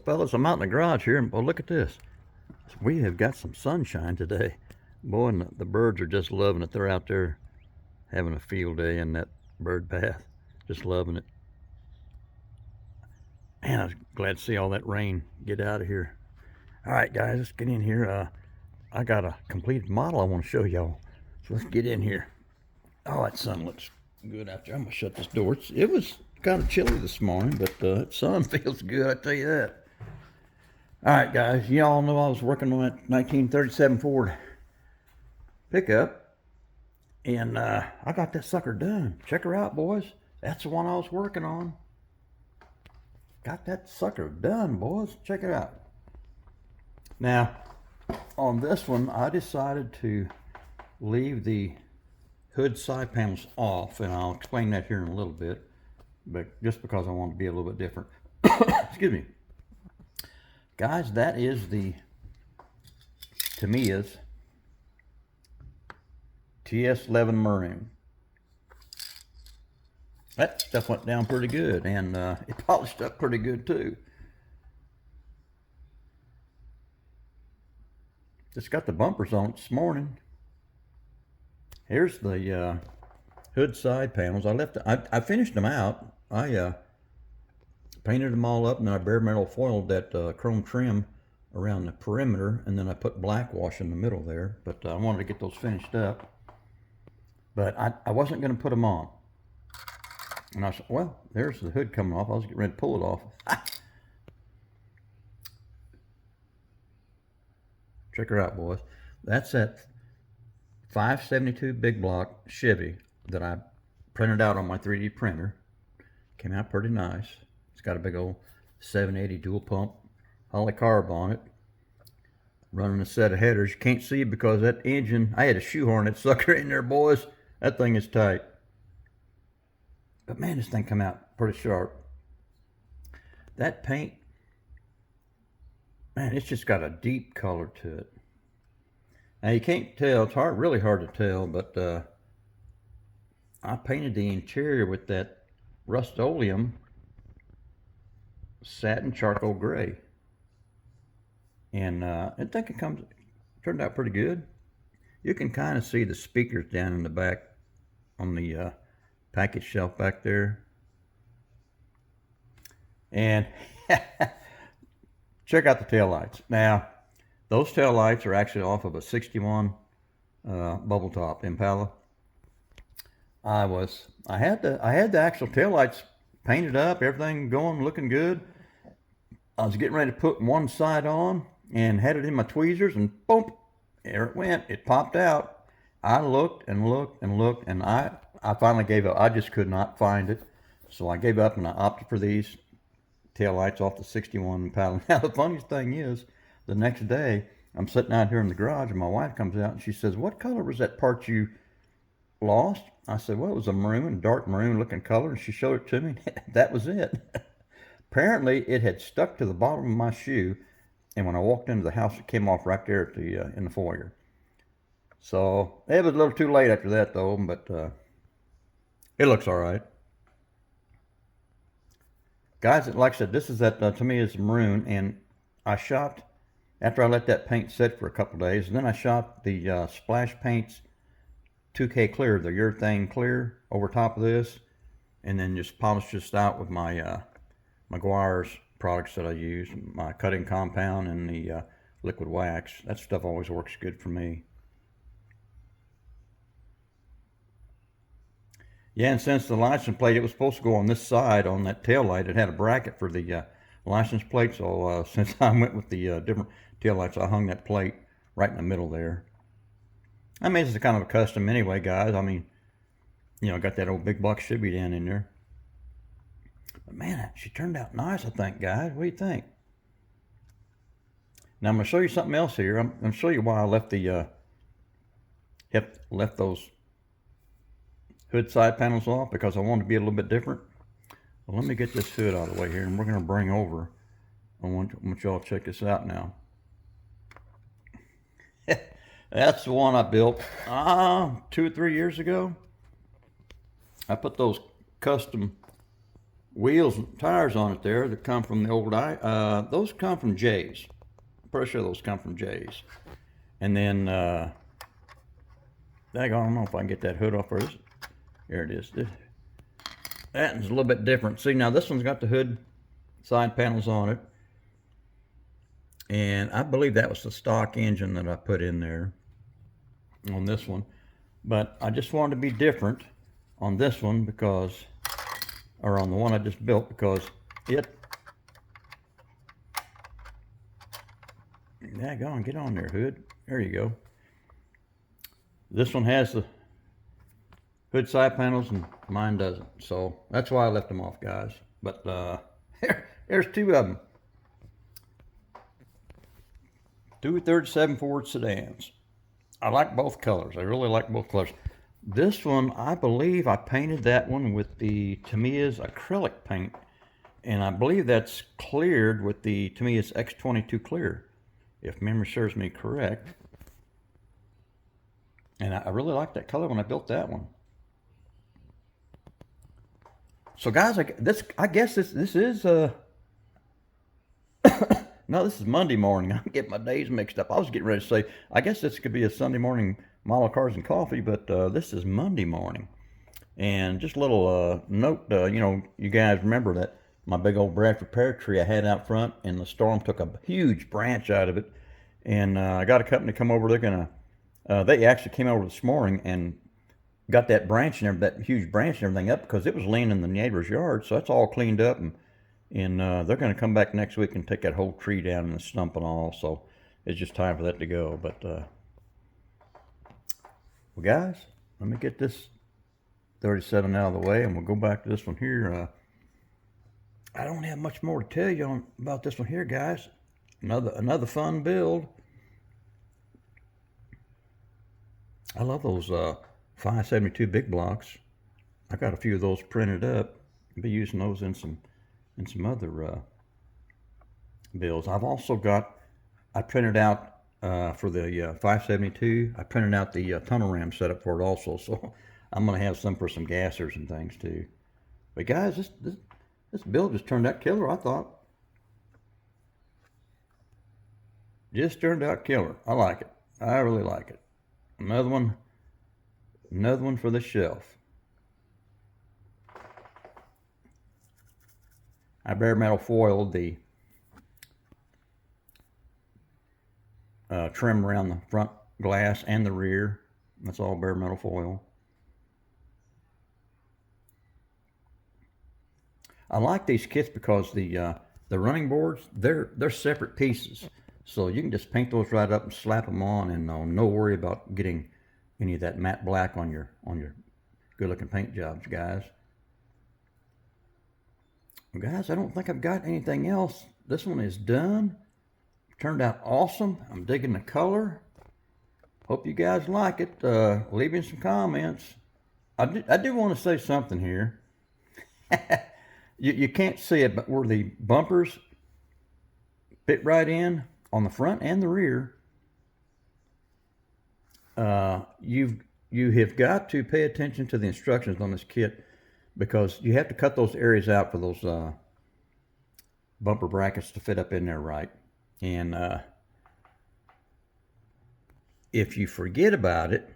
fellas, I'm out in the garage here, and oh, look at this. We have got some sunshine today. Boy, and the birds are just loving it. They're out there having a field day in that bird bath. Just loving it. Man, I was glad to see all that rain get out of here. All right, guys, let's get in here. I got a completed model I want to show y'all. So let's get in here. Oh, that sun looks good out there. I'm going to shut this door. It was kind of chilly this morning, but the sun feels good, I tell you that. All right, guys, y'all know I was working on that 1937 Ford pickup, and I got that sucker done. Check her out, boys. That's the one I was working on. Got that sucker done, boys. Check it out. Now, on this one, I decided to leave the hood side panels off, and I'll explain that here in a little bit, but just because I want to be a little bit different. Excuse me. Guys, that is the Tamiya's TS11 Maroon. That stuff went down pretty good, and it polished up pretty good too. Just got the bumpers on it this morning. Here's the hood side panels. I finished them out. I painted them all up, and then I bare metal foiled that chrome trim around the perimeter, and then I put black wash in the middle there. But I wanted to get those finished up. But I wasn't going to put them on. And I said, well, there's the hood coming off. I was getting ready to pull it off. Check her out, boys. That's that 572 big block Chevy that I printed out on my 3D printer. Came out pretty nice. It's got a big old 780 dual pump Holley carb on it. Running a set of headers. You can't see because that engine, I had to shoehorn that sucker in there, boys. That thing is tight. But man, this thing come out pretty sharp. That paint, man, it's just got a deep color to it. Now you can't tell, it's really hard to tell, but I painted the interior with that Rust-Oleum satin charcoal gray. And I think it turned out pretty good. You can kind of see the speakers down in the back on the package shelf back there. And check out the taillights. Now, those taillights are actually off of a 61 bubble top Impala. I had the actual taillights painted up, everything going, looking good. I was getting ready to put one side on and had it in my tweezers, and boom, there it went. It popped out. I looked and looked and looked, and I finally gave up. I just could not find it. So I gave up and I opted for these taillights off the 61 Impala. Now the funniest thing is, the next day, I'm sitting out here in the garage and my wife comes out and she says, what color was that part you lost? I said, well, it was a maroon, dark maroon looking color, and she showed it to me. That was it. Apparently it had stuck to the bottom of my shoe, and when I walked into the house, it came off right there at in the foyer. So it was a little too late after that though, but it looks all right. Guys, like I said, this is that, to me, is maroon, and I shot, after I let that paint sit for a couple days, and then I shot the splash paints 2K clear, the urethane clear, over top of this, and then just polished this out with my Meguiar's products that I use, my cutting compound and the liquid wax. That stuff always works good for me. Yeah, and since the license plate, it was supposed to go on this side on that tail light. It had a bracket for the license plate, so since I went with the different tail lights, I hung that plate right in the middle there. I mean, it's kind of a custom anyway, guys. I mean, you know, got that old big block Chevy down in there. But man, she turned out nice, I think, guys. What do you think? Now I'm going to show you something else here. I'm going to show you why I left the left those hood side panels off, because I wanted to be a little bit different. Well, let me get this hood out of the way here, and we're going to bring over. I want y'all to check this out now. That's the one I built 2 or 3 years ago. I put those custom wheels and tires on it there that come from the old those come from Jay's. I'm pretty sure those come from Jay's. And then I don't know if I can get that hood off first. Here it is. That one's a little bit different. See, now this one's got the hood side panels on it. And I believe that was the stock engine that I put in there on this one. But I just wanted to be different on this one because, or on the one I just built, because it, daggone, get on there, hood. There you go. This one has the hood side panels and mine doesn't. So that's why I left them off, guys. But there's two of them. 237 Ford Sedans. I like both colors. I really like both colors. This one, I believe I painted that one with the Tamiya's acrylic paint. And I believe that's cleared with the Tamiya's X22 clear, if memory serves me correct. And I really liked that color when I built that one. So guys, I guess this is no, this is Monday morning. I'm getting my days mixed up. I was getting ready to say, I guess this could be a Sunday morning model cars and coffee, but this is Monday morning. And just a little note, you know, you guys remember that my big old Bradford pear tree I had out front, and the storm took a huge branch out of it. And I got a company to come over. They actually came over this morning and got that branch and that huge branch and everything up because it was laying in the neighbor's yard. So that's all cleaned up, and they're going to come back next week and take that whole tree down and the stump and all. So it's just time for that to go. But well, guys, let me get this 37 out of the way, and we'll go back to this one here. I don't have much more to tell you about this one here, guys. Another fun build. I love those 572 big blocks. I got a few of those printed up. I'll be using those in some other builds. I've also got, I printed out for the 572, I printed out the tunnel ram setup for it also. So I'm going to have some for some gassers and things too. But guys, this build just turned out killer, I thought. Just turned out killer. I like it. I really like it. Another one for the shelf. I bare metal foiled the trim around the front glass and the rear. That's all bare metal foil. I like these kits because the running boards, they're separate pieces. So you can just paint those right up and slap them on, and no worry about getting any of that matte black on your good looking paint jobs, guys. Well, guys, I don't think I've got anything else. This one is done. Turned out awesome. I'm digging the color. Hope you guys like it. Leave me some comments. I do want to say something here. You can't see it, but where the bumpers fit right in on the front and the rear, you have got to pay attention to the instructions on this kit, because you have to cut those areas out for those bumper brackets to fit up in there right. And if you forget about it,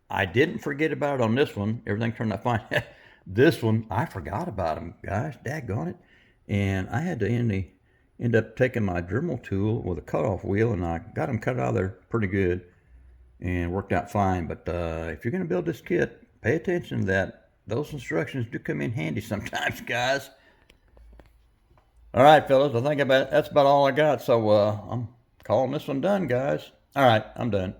I didn't forget about it on this one. Everything turned out fine. This one, I forgot about them, guys. Daggone it. And I had to end up taking my Dremel tool with a cutoff wheel, and I got them cut out of there pretty good and worked out fine. But if you're going to build this kit, pay attention to that. Those instructions do come in handy sometimes, guys. All right, fellas, I think that's about all I got. So I'm calling this one done, guys. All right, I'm done.